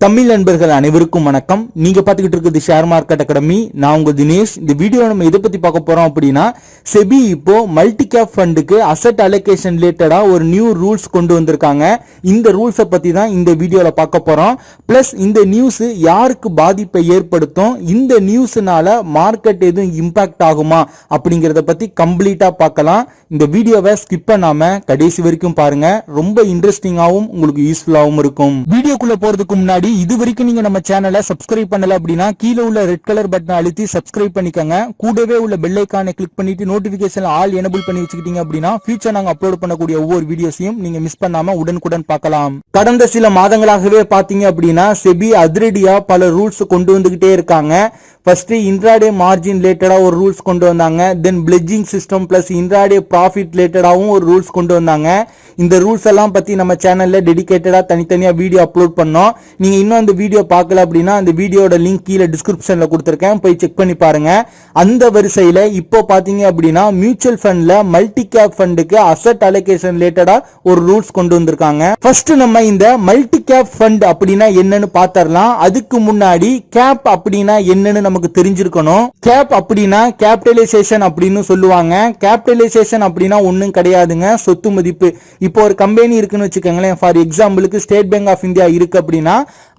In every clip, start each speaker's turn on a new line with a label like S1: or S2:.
S1: தமிழ் நண்பர்கள் அனைவருக்கும் வணக்கம். நீங்க பாத்துக்கிட்டு இருக்கிறது ஷேர் மார்க்கெட் அகாடமி. நான் உங்க தினேஷ். இந்த வீடியோ நம்ம எதை பத்தி பார்க்க போறோம் அப்படின்னா, செபி இப்போ மல்டி கேப் ஃபண்டுக்கு அசெட் அலோகேஷன் ரிலேட்டடா ஒரு நியூ ரூல்ஸ் கொண்டு வந்திருக்காங்க. இந்த ரூல்ஸை பத்தி தான் இந்த வீடியோல பார்க்க போறோம். பிளஸ் இந்த நியூஸ் யாருக்கு பாதிப்பை ஏற்படுத்தும், இந்த நியூஸ்னால மார்க்கெட் எதுவும் இம்பாக்ட் ஆகுமா அப்படிங்கறத பத்தி கம்ப்ளீட்டா பார்க்கலாம். இந்த வீடியோவை ஸ்கிப் பண்ணாம கடைசி வரைக்கும் பாருங்க. ரொம்ப இன்ட்ரெஸ்டிங்காவும் உங்களுக்கு யூஸ்ஃபுல்லாவும் இருக்கும். வீடியோக்குள்ள போறதுக்கு முன்னாடி இது வரைக்கும் நீங்க நம்ம சேனலை சப்ஸ்கிரைப் பண்ணல அப்படின்னா கீழே உள்ள ரெட் கலர் பட்டனை அழுத்தி சப்ஸ்கிரைப் பண்ணிக்கோங்க. கூடவே உள்ள பெல் ஐகானை கிளிக் பண்ணிட்டு நோட்டிபிகேஷன் ஆல் எனேபிள் பண்ணி வச்சுக்கிட்டீங்க அப்படின்னா ஃபியூச்சர் நாங்க அப்லோட் பண்ணக்கூடிய ஒவ்வொரு வீடியோஸையும் நீங்க மிஸ் பண்ணாம உடனுக்குடன் பார்க்கலாம். கடந்த சில மாதங்களாகவே பாத்தீங்க அப்படின்னா செபி அதிரடியா பல ரூல்ஸ் கொண்டு வந்துகிட்டே இருக்காங்க. ஃபர்ஸ்ட் இன்ட்ராடே மார்ஜின் ரிலேட்டடா ஒரு ரூல்ஸ் கொண்டு வந்தாங்க. Then pledging system plus intraday profit ரிலேட்டடாவும் ஒரு ரூல்ஸ் கொண்டு வந்தாங்க. இந்த ரூல்ஸ் எல்லாம் பத்தி நம்ம சேனல்ல டெடிகேட்டடா தனித்தனியா வீடியோ அப்லோட் பண்ணோம். நீங்க இன்னும் அந்த வீடியோ பார்க்கல அப்படின்னா அந்த வீடியோட லிங்க் கீழே டிஸ்கிரிப்ஷன்ல கொடுத்திருக்கேன், போய் செக் பண்ணி பாருங்க. அந்த வரிசையில இப்போ பாத்தீங்க அப்படின்னா மியூச்சுவல் ஃபண்ட்ல மல்டி கேப் ஃபண்டுக்கு அசெட் அலோகேஷன் ரிலேட்டடா ஒரு ரூல்ஸ் கொண்டு வந்திருக்காங்க. ஃபர்ஸ்ட் நம்ம இந்த மல்டி கேப் ஃபண்ட் அப்படின்னா என்னன்னு பாத்திரலாம். அதுக்கு முன்னாடி கேப் அப்படின்னா என்னன்னு நமக்கு தெரிஞ்சிருக்கணும். கேப் அப்படின்னா கேபிட்டலைசேஷன் அப்படின்னு சொல்லுவாங்க. கேபிட்டலைசேஷன் அப்படின்னா ஒண்ணும் கிடையாதுங்க, சொத்து மதிப்பு. இப்போ ஒரு கம்பெனி இருக்குன்னு வச்சுக்கோங்களேன். ஃபார் எக்ஸாம்பிளுக்கு ஸ்டேட் பேங்க் ஆஃப் இந்தியா இருக்கு அப்படின்னா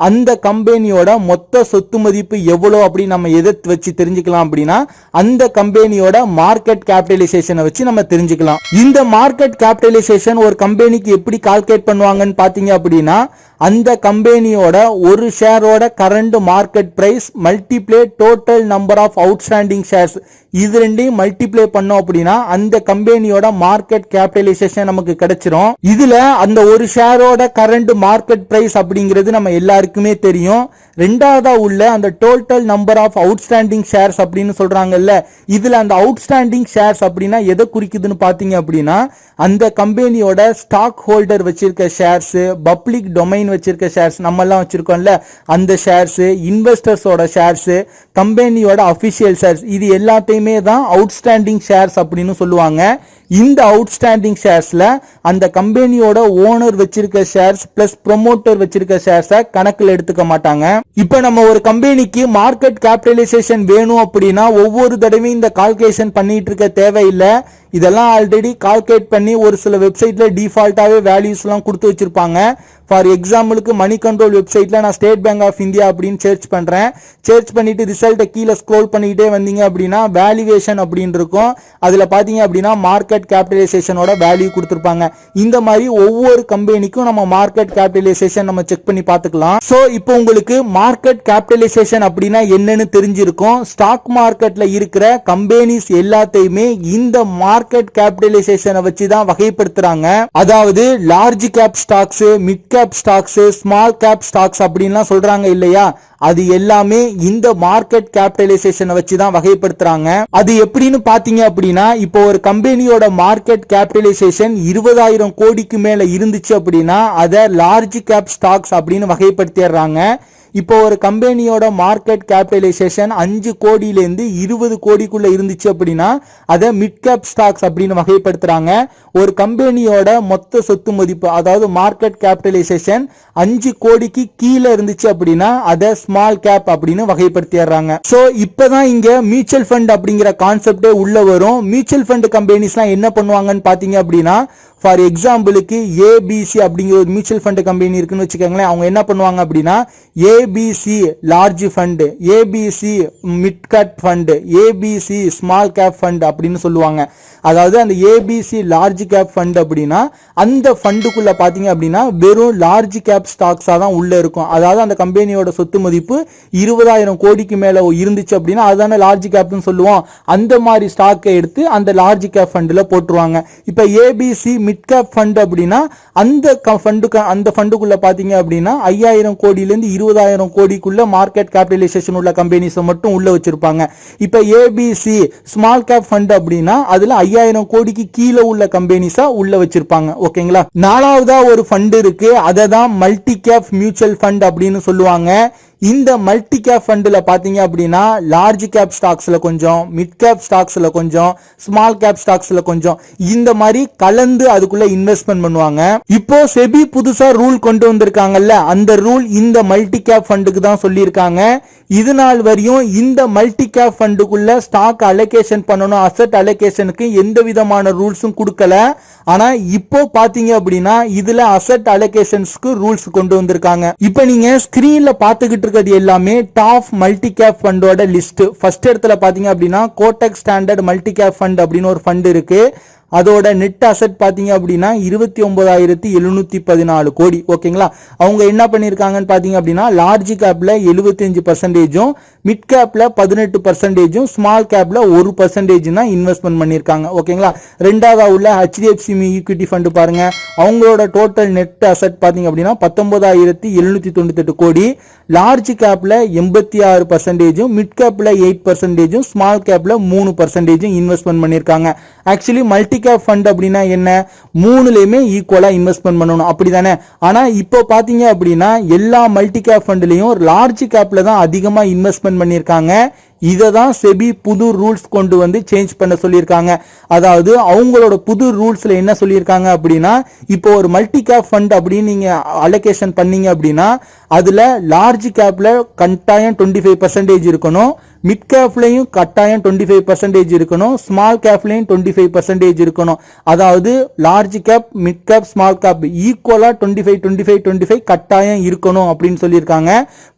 S1: அந்த கம்பெனியோட மொத்த சொத்து மதிப்பு எவ்வளவு அப்படின்னு நம்ம எதை வச்சு தெரிஞ்சுக்கலாம் அப்படின்னா அந்த கம்பெனியோட மார்க்கெட் கேபிட்டலைசேஷனை வச்சு நம்ம தெரிஞ்சுக்கலாம். இந்த மார்க்கெட் கேபிட்டலைசேஷன் ஒரு கம்பெனிக்கு எப்படி கால்குலேட் பண்ணுவாங்கன்னு பாத்தீங்க அப்படின்னா அந்த கம்பெனியோட ஒரு ஷேரோட current market price multiply total number of outstanding shares, இது ரெண்டையும் மல்டிப்ளை பண்ணோம் அப்படின்னா அந்த கம்பெனியோட மார்க்கெட் கேபிட்டலைசேஷன் நமக்கு கிடைச்சிரும். இதுல அந்த ஒரு ஷேரோட கரண்ட் மார்க்கெட் பிரைஸ் அப்படிங்கிறது நம்ம எல்லாருக்குமே தெரியும். ரெண்டாவதா உள்ள அந்த total number of outstanding shares அப்படின்னு சொல்றாங்கல்ல, இதுல அந்த அவுட்ஸ்டாண்டிங் ஷேர்ஸ் அப்படின்னா எதை குறிக்குதுன்னு பாத்தீங்க அப்படின்னா அந்த கம்பெனியோட ஸ்டாக் ஹோல்டர் வச்சிருக்க ஷேர்ஸ், பப்ளிக் டொமைன் வச்சிருக்க ஷேர்ஸ், நம்ம எல்லாம் வச்சிருக்கோம்ல அந்த ஷேர்ஸ், இன்வெஸ்டர்ஸோட ஷேர்ஸ், கம்பெனியோட அபிஷியல் ஷேர்ஸ், இது எல்லாத்தையுமே தான் அவுட்ஸ்டாண்டிங் ஷேர்ஸ் அப்படின்னு சொல்லுவாங்க. இந்த அவுட்ஸ்டாண்டிங் ஷேர்ஸ்ல அந்த கம்பெனியோட ஓனர் வச்சிருக்க ஷேர்ஸ் பிளஸ் ப்ரொமோட்டர் வச்சிருக்க ஷேர்ஸை கணக்குல எடுத்துக்க மாட்டாங்க. இப்ப நம்ம ஒரு கம்பெனிக்கு மார்க்கெட் கேபிட்டலைசேஷன் வேணும் அப்படின்னா ஒவ்வொரு தடவையும் இந்த கால்குலேஷன் பண்ணிட்டு இருக்க தேவையில்லை. இதெல்லாம் ஆல்ரெடி கால்குலேட் பண்ணி ஒரு சில வெப்சைட்ல டிஃபால்ட்டாவே வேல்யூஸ் எல்லாம் கொடுத்து வச்சிருப்பாங்க. ஃபார் எக்ஸாம்பிளுக்கு மணி கண்ட்ரோல் வெப்சைட்ல நான் ஸ்டேட் பேங்க் ஆஃப் இந்தியா அப்படின்னு சர்ச் பண்றேன். சர்ச் பண்ணிட்டு ரிசல்ட்டை கீழே ஸ்க்ரோல் பண்ணிக்கிட்டே வந்தீங்க அப்படின்னா வேல்யூவேஷன் அப்படின்னு இருக்கும். அதுல பாத்தீங்க அப்படின்னா மார்க்கெட் கேபிட்டலைசேஷனோட வேல்யூ கொடுத்திருப்பாங்க. இந்த மாதிரி ஒவ்வொரு கம்பெனிக்கும் நம்ம மார்க்கெட் கேபிட்டலைசேஷன் நம்ம செக் பண்ணி பார்த்துக்கலாம். சோ இப்போ உங்களுக்கு மார்க்கெட் கேபிட்டலைசேஷன் அப்படின்னா என்னன்னு தெரிஞ்சிருக்கும். ஸ்டாக் மார்க்கெட்ல இருக்கிற கம்பெனிஸ் எல்லாத்தையுமே இந்த மார்க்கெட் கேபிட்டலைசேஷனை வச்சு தான் வகைப்படுத்துறாங்க. அதாவது large cap stocks, mid cap stocks, small cap stocks அப்படின்லாம் சொல்றாங்க இல்லையா, அது எல்லாமே இந்த மார்க்கெட் கேபிட்டலைசேஷனை வச்சு தான் வகைப்படுத்துறாங்க. அது எப்படின்னு பாத்தீங்க அப்படின்னா இப்போ ஒரு கம்பெனியோட மார்க்கெட் கேபிட்டலைசேஷன் 20,000 கோடிக்கு மேல இருந்துச்சு அப்படின்னா அதை லார்ஜ் கேப் ஸ்டாக்ஸ் அப்படின்னு வகைப்படுத்திடுறாங்க. இப்போ ஒரு கம்பெனியோட மார்க்கெட் கேபிட்டலைசேஷன் 5 கோடியிலேருந்து 20 கோடிக்குள்ள இருந்துச்சு அப்படின்னா அதை மிட் கேப் ஸ்டாக்ஸ் அப்படின்னு வகைப்படுத்துறாங்க. ஒரு கம்பெனியோட மொத்த சொத்து மதிப்பு அதாவது மார்க்கெட் கேபிட்டலைசேஷன் 5 கோடிக்கு கீழே இருந்துச்சு அப்படின்னா அதை ஸ்மால் கேப் அப்படின்னு வகைப்படுத்திடுறாங்க. சோ இப்பதான் இங்க மியூச்சுவல் ஃபண்ட் அப்படிங்கிற கான்செப்டே உள்ள வரும். மியூச்சுவல் ஃபண்ட் கம்பெனிஸ்லாம் என்ன பண்ணுவாங்கன்னு பாத்தீங்க அப்படின்னா ஃபார் எக்ஸாம்பிளுக்கு ஏபிசி அப்படிங்கிற ஒரு மியூச்சுவல் ஃபண்ட் கம்பெனி இருக்குன்னு வச்சுக்கோங்களேன். அவங்க என்ன பண்ணுவாங்க அப்படின்னா ABC large fund, ABC mid cap fund, ABC small cap fund அப்படின்னு சொல்லுவாங்க. அதாவது அந்த ஏபிசி லார்ஜ் கேப் ஃபண்ட் அப்படின்னா அந்த ஃபண்டுக்குள்ள பாத்தீங்க அப்படின்னா வெறும் லார்ஜ் கேப் ஸ்டாக்ஸா தான் உள்ள இருக்கும். அதாவது அந்த கம்பெனியோட சொத்து மதிப்பு 20,000 கோடிக்கு மேல இருந்துச்சு அப்படின்னா அதுதானே லார்ஜ் கேப்னு சொல்லுவோம். அந்த மாதிரி ஸ்டாக்கை எடுத்து அந்த லார்ஜ் கேப் ஃபண்ட்ல போட்டுருவாங்க. இப்ப ஏபிசி மிட் கேப் ஃபண்ட் அப்படின்னா அந்த ஃபண்டுக்குள்ள பாத்தீங்க அப்படின்னா 5,000 கோடியிலிருந்து 20,000 கோடிக்குள்ள மார்க்கெட் கேபிட்டலைசேஷன் உள்ள கம்பெனிஸ் மட்டும் உள்ள வச்சிருப்பாங்க. இப்ப ஏபிசி ஸ்மால் கேப் ஃபண்ட் அப்படின்னா அதுல 5,000 கோடிக்கு கீழே உள்ள கம்பெனிஸா உள்ள வச்சிருப்பாங்க. ஓகேங்களா. நாலாவதா ஒரு ஃபண்ட் இருக்கு, அதை தான் மல்டி கேப் மியூச்சுவல் ஃபண்ட் அப்படின்னு சொல்லுவாங்க. இந்த மல்டி கேப் ஃபண்ட்ல பாத்தீங்க அப்படின்னா லார்ஜ் கேப் ஸ்டாக்ஸ்ல கொஞ்சம், மிட் கேப் ஸ்டாக்ஸ்ல கொஞ்சம், ஸ்மால் கேப் ஸ்டாக்ஸ்ல கொஞ்சம், இந்த மாதிரி கலந்து அதுக்குள்ள இன்வெஸ்ட்மெண்ட் பண்ணுவாங்க. இப்போ செபி புதுசா ரூல் கொண்டு வந்திருக்காங்கல்ல, அந்த ரூல் இந்த மல்டி கேப் ஃபண்டுக்கு தான் சொல்லியிருக்காங்க. இது நாள் வரையும் இந்த மல்டி கேப் ஃபண்டுக்குள்ள ஸ்டாக் அலோகேஷன் பண்ணணும், அசெட் அலோகேஷனுக்கு எந்த விதமான ரூல்ஸும் கொடுக்கல. ஆனா இப்போ பாத்தீங்க அப்படின்னா இதுல அசெட் அலோகேஷன்ஸ்க்கு ரூல்ஸ் கொண்டு வந்திருக்காங்க. இப்போ நீங்க ஸ்கிரீன்ல பாத்துக்கிட்டு இருக்கிறது எல்லாமே டாப் மல்டி கேப் ஃபண்டோட லிஸ்ட். ஃபர்ஸ்ட் இடத்துல பாத்தீங்க அப்படின்னா Kotak standard multi cap fund அப்படின்னு ஒரு ஃபண்ட் இருக்கு. அதோட நெட் அசெட் பாத்தீங்க அப்படின்னா 29,714 கோடி. ஓகேங்களா, அவங்க என்ன பண்ணிருக்காங்கன்னு பாத்தீங்க அப்படின்னா லார்ஜ் கேப்ல 75%, மிட் கேப்ல 18%, ஸ்மால் கேப்ல 1% தான் இன்வெஸ்ட்மெண்ட் பண்ணிருக்காங்க. ஓகேங்களா, ரெண்டாவது உள்ள HDFC ஈக்விட்டி ஃபண்ட் பாருங்க, அவங்களோட டோட்டல் நெட் அசெட் பாத்தீங்க அப்படின்னா 19,798 கோடி. லார்ஜ் கேப்ல 86%, மிட் கேப்ல 8%, ஸ்மால் கேப்ல 3% இன்வெஸ்ட்மெண்ட் பண்ணிருக்காங்க. ஆக்சுவலி மல்டி கேப் ஃபண்ட் அப்படின்னா என்ன, மூணுலயுமே ஈக்குவலா இன்வெஸ்ட்மெண்ட் பண்ணணும் அப்படிதானே. ஆனா இப்போ பாத்தீங்க அப்படின்னா எல்லா மல்டி கேப் ஃபண்ட்லயும் லார்ஜ் கேப்ல தான் அதிகமா இன்வெஸ்ட்மெண்ட் பண்ணிருக்காங்க. இதை தான் செபி புது ரூல்ஸ் கொண்டு வந்து சேஞ்ச் பண்ண சொல்லியிருக்காங்க. அதாவது அவங்களோட புது ரூல்ஸ்ல என்ன சொல்லியிருக்காங்க அப்படின்னா, இப்போ ஒரு மல்டி கேப் ஃபண்ட் அப்படின்னு நீங்க அலோகேஷன் பண்ணீங்க அப்படின்னா அதுல லார்ஜ் கேப்ல கட்டாயம் 25% இருக்கணும், மிட் கேப்லயும் கட்டாயம் 25% இருக்கணும், ஸ்மால் கேப்லயும் 25% இருக்கணும். அதாவது large cap, mid cap, small cap ஈக்குவலா 25 கட்டாயம் இருக்கணும் அப்படின்னு சொல்லியிருக்காங்க.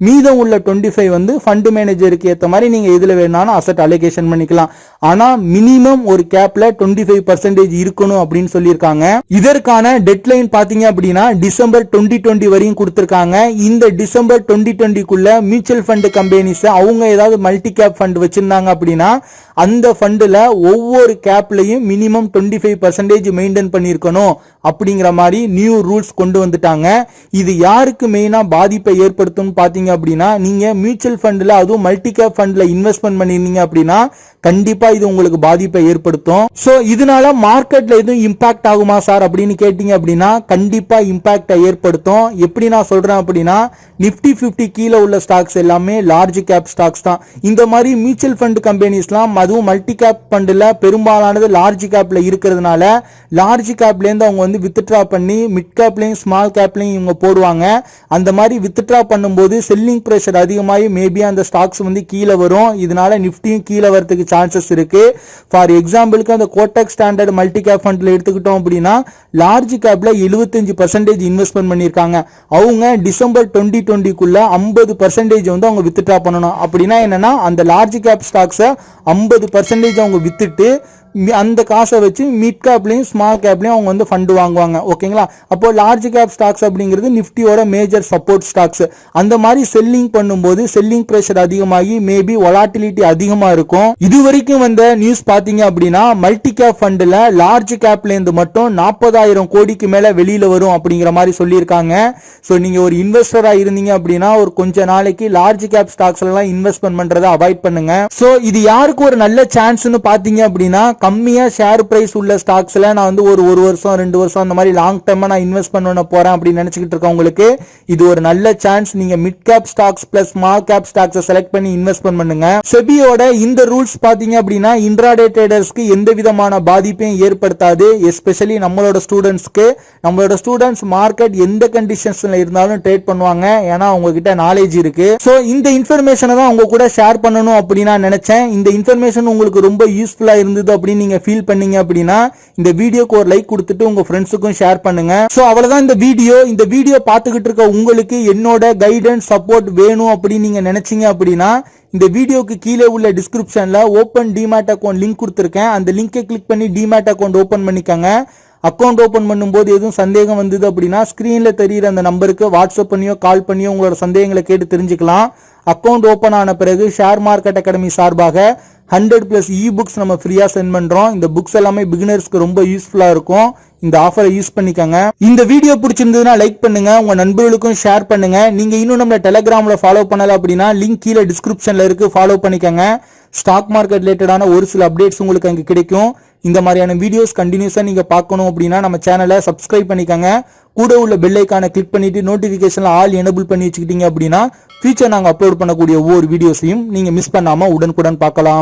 S1: மீதம் உள்ள 25 வந்து ஃபண்ட் மேனேஜருக்கு ஏற்ற மாதிரி நீங்க எதுல வேணாலும் அசெட் அலோகேஷன் பண்ணிக்கலாம். ஆனா மினிமம் ஒரு கேப்ல 25% இருக்கணும் அப்படின்னு சொல்லியிருக்காங்க. இதற்கான டெட்லைன் பாத்தீங்க அப்படின்னா டிசம்பர் 2020 வரையும் கொடுத்திருக்காங்க. இந்த டிசம்பர் 2020க்குள்ள மியூச்சுவல் ஃபண்ட் கம்பெனிஸ் அவங்க ஏதாவது மல்டி கேப் ஃபண்ட் வச்சிருந்தாங்க அப்படின்னா அந்த ஃபண்ட்ல ஒவ்வொரு கேப்லயும் மினிமம் 25% மெயின்டைன் பண்ணிருக்கணும் அப்படிங்கிற மாதிரி நியூ ரூல்ஸ் கொண்டு வந்துட்டாங்க. இது யாருக்கு மெயினா பாதிப்பை ஏற்படுத்தும் பாத்தீங்க அப்படின்னா, நீங்க மியூச்சுவல் ஃபண்ட்ல அதுவும் மல்டி கேப் ஃபண்ட்ல இன்வெஸ்ட்மெண்ட் பண்ணிருந்தீங்க அப்படின்னா கண்டிப்பா இது உங்களுக்கு பாதிப்பை ஏற்படுத்தும். சோ இதனால மார்க்கெட்ல எதுவும் இம்பாக்ட் ஆகுமா சார் அப்படின்னு கேட்டீங்க அப்படின்னா கண்டிப்பா இம்பாக்ட் ஏற்படுத்தும். எப்படி நான் சொல்றேன் அப்படின்னா, நிப்டி 50 கீழே உள்ள ஸ்டாக்ஸ் எல்லாமே லார்ஜ் கேப் ஸ்டாக்ஸ் தான். இந்த மாதிரி மியூச்சுவல் ஃபண்ட் கம்பெனிஸ்லாம் அதுவும் மல்டி கேப் ஃபண்ட்ல பெரும்பாலானது லார்ஜ் கேப்ல இருக்கிறதுனால லார்ஜ் கேப்ல இருந்து அவங்க வந்து வித்ட்ரா பண்ணி மிட் கேப்லயும் ஸ்மால் கேப்லயும் இவங்க போடுவாங்க. அந்த மாதிரி வித்ட்ரா பண்ணும்போது செல்லிங் பிரஷர் அதிகமாகி மேபி அந்த ஸ்டாக்ஸ் வந்து கீழே வரும். இதனால நிப்டியும் கீழே வரதுக்கு சான்சஸ் இருக்கு. ஃபார் எக்ஸாம்பிளுக்கு அந்த கோட்டக் ஸ்டாண்டர்ட் மல்டி கேப் ஃபண்ட்ல எடுத்துக்கிட்டோம் அப்படின்னா லார்ஜ் கேப்ல 75% இன்வெஸ்ட்மெண்ட் பண்ணிருக்காங்க. அவங்க டிசம்பர் 2020க்குள்ள 50% வந்து அவங்க வித்ட்ரா பண்ணணும். அப்படின்னா என்னன்னா அந்த லார்ஜ் கேப் ஸ்டாக்ஸை 50% அவங்க வித்துட்டு அந்த காசை வச்சு மிட் கேப்லயும் ஸ்மால் கேப்லயும் அவங்க வந்து ஃபண்ட் வாங்குவாங்க. ஓகேங்களா, அப்போ லார்ஜ் கேப் ஸ்டாக்ஸ் அப்படிங்கிறது நிப்டியோட மேஜர் சப்போர்ட் ஸ்டாக்ஸ். அந்த மாதிரி செல்லிங் பண்ணும்போது செல்லிங் பிரஷர் அதிகமாகி மேபி வொலாட்டிலிட்டி அதிகமா இருக்கும். இது வரைக்கும் வந்த நியூஸ் பாத்தீங்க அப்படின்னா மல்டி கேப் ஃபண்ட்ல லார்ஜ் கேப்ல இருந்து மட்டும் 40,000 கோடிக்கு மேல வெளியில வரும் அப்படிங்கிற மாதிரி சொல்லியிருக்காங்க. சோ நீங்க ஒரு இன்வெஸ்டரா இருந்தீங்க அப்படின்னா ஒரு கொஞ்ச நாளைக்கு லார்ஜ் கேப் ஸ்டாக்ஸ்ல எல்லாம் இன்வெஸ்ட்மெண்ட் பண்றதை அவாய்ட் பண்ணுங்க. சோ இது யாருக்கு ஒரு நல்ல சான்ஸ்னு பாத்தீங்க அப்படின்னா, கம்மியா ஷேர் பிரைஸ் உள்ள ஸ்டாக்ஸ்ல நான் வந்து ஒரு வருஷம் 2 வருஷம் அந்த மாதிரி லாங் டைமா நான் இன்வெஸ்ட் பண்ண போறேன் அப்படின்னு நினைச்சிட்டு இருக்கவங்களுக்கு இது ஒரு நல்ல சான்ஸ். நீங்க mid cap stocks plus small cap stocks select பண்ணி இன்வெஸ்ட்மெண்ட் பண்ணுங்க. செபியோட இந்த ரூல்ஸ் பாத்தீங்க அப்படின்னா இன்ட்ராடே ட்ரேடர்ஸ்க்கு எந்த விதமான பாதிப்பையும் ஏற்படுத்தாது. எஸ்பெஷலி நம்மளோட ஸ்டூடெண்ட்ஸ்க்கு. நம்மளோட ஸ்டூடெண்ட்ஸ் மார்க்கெட் எந்த கண்டிஷன்ஸ்ல இருந்தாலும் ட்ரேட் பண்ணுவாங்க, ஏன்னா அவங்க கிட்ட நாலேஜ் இருக்கு. சோ இந்த இன்ஃபர்மேஷனை தான் உங்க கூட ஷேர் பண்ணணும் அப்படின்னு நான் நினைச்சேன். இந்த இன்ஃபர்மேஷன் உங்களுக்கு ரொம்ப யூஸ்ஃபுல்லா இருந்தது அப்படின்னு நீங்க ஃபீல் பண்ணீங்க அப்படின்னா இந்த வீடியோக்கு ஒரு லைக் கொடுத்துட்டு உங்க ஃப்ரெண்ட்ஸுக்கும் ஷேர் பண்ணுங்க. சோ அவ்வளவுதான் இந்த வீடியோ பார்த்துக்கிட்டு இருக்க உங்களுக்கு என்னோட கைடன்ஸ் சப்போர்ட் வேணும் அப்படின்னு நீங்க நினைச்சீங்க அப்படின்னா இந்த வீடியோக்கு கீழே உள்ள டிஸ்கிரிப்ஷன்ல ஓபன் டிமேட் அக்கவுண்ட் லிங்க் கொடுத்திருக்கேன். அந்த லிங்கை கிளிக் பண்ணி டிமேட் அக்கவுண்ட் ஓபன் பண்ணிக்கங்க. அக்கவுண்ட் ஓபன் பண்ணும்போது எதுவும் சந்தேகம் வந்தது அப்படின்னா ஸ்கிரீன்ல தெரியுற அந்த நம்பருக்கு வாட்ஸ்அப் பண்ணியோ கால் பண்ணியோ உங்களோட சந்தேகங்களை கேட்டு தெரிஞ்சுக்கலாம். அக்கவுண்ட் ஓபன் ஆன பிறகு ஷேர் மார்க்கெட் அகாடமி சார்பாக 100+ இ-புக்ஸ் நம்ம ஃப்ரீயா சென்ட் பண்றோம். இந்த புக்ஸ் எல்லாமே பிகினர்ஸ்க்கு ரொம்ப யூஸ்ஃபுல்லா இருக்கும். இந்த ஆஃபரை யூஸ் பண்ணிக்கங்க. இந்த வீடியோ பிடிச்சிருந்ததுன்னா லைக் பண்ணுங்க, உங்க நண்பர்களுக்கும் ஷேர் பண்ணுங்க. நீங்க இன்னும் நம்ம டெலிகிராம்ல ஃபாலோ பண்ணல அப்படின்னா லிங்க் கீழே டிஸ்கிரிப்ஷன்ல இருக்கு, ஃபாலோ பண்ணிக்கங்க. ஸ்டாக் மார்க்கெட் ரிலேட்டடான ஒரு சில அப்டேட்ஸ் உங்களுக்கு அங்க கிடைக்கும். இந்த மாதிரியான வீடியோஸ் கண்டினியூஸா நீங்க பார்க்கணும் அப்படின்னா நம்ம சேனலை சப்ஸ்கிரைப் பண்ணிக்கங்க. கூட உள்ள பெல் ஐகானை கிளிக் பண்ணிட்டு நோட்டிபிகேஷன்ல ஆல் எனேபிள் பண்ணி வச்சுக்கிட்டீங்க அப்படின்னா ஃபியூச்சர் நாங்க அப்லோட் பண்ணக்கூடிய ஒவ்வொரு வீடியோஸையும் நீங்க மிஸ் பண்ணாம உடனுக்குடன் பார்க்கலாம்.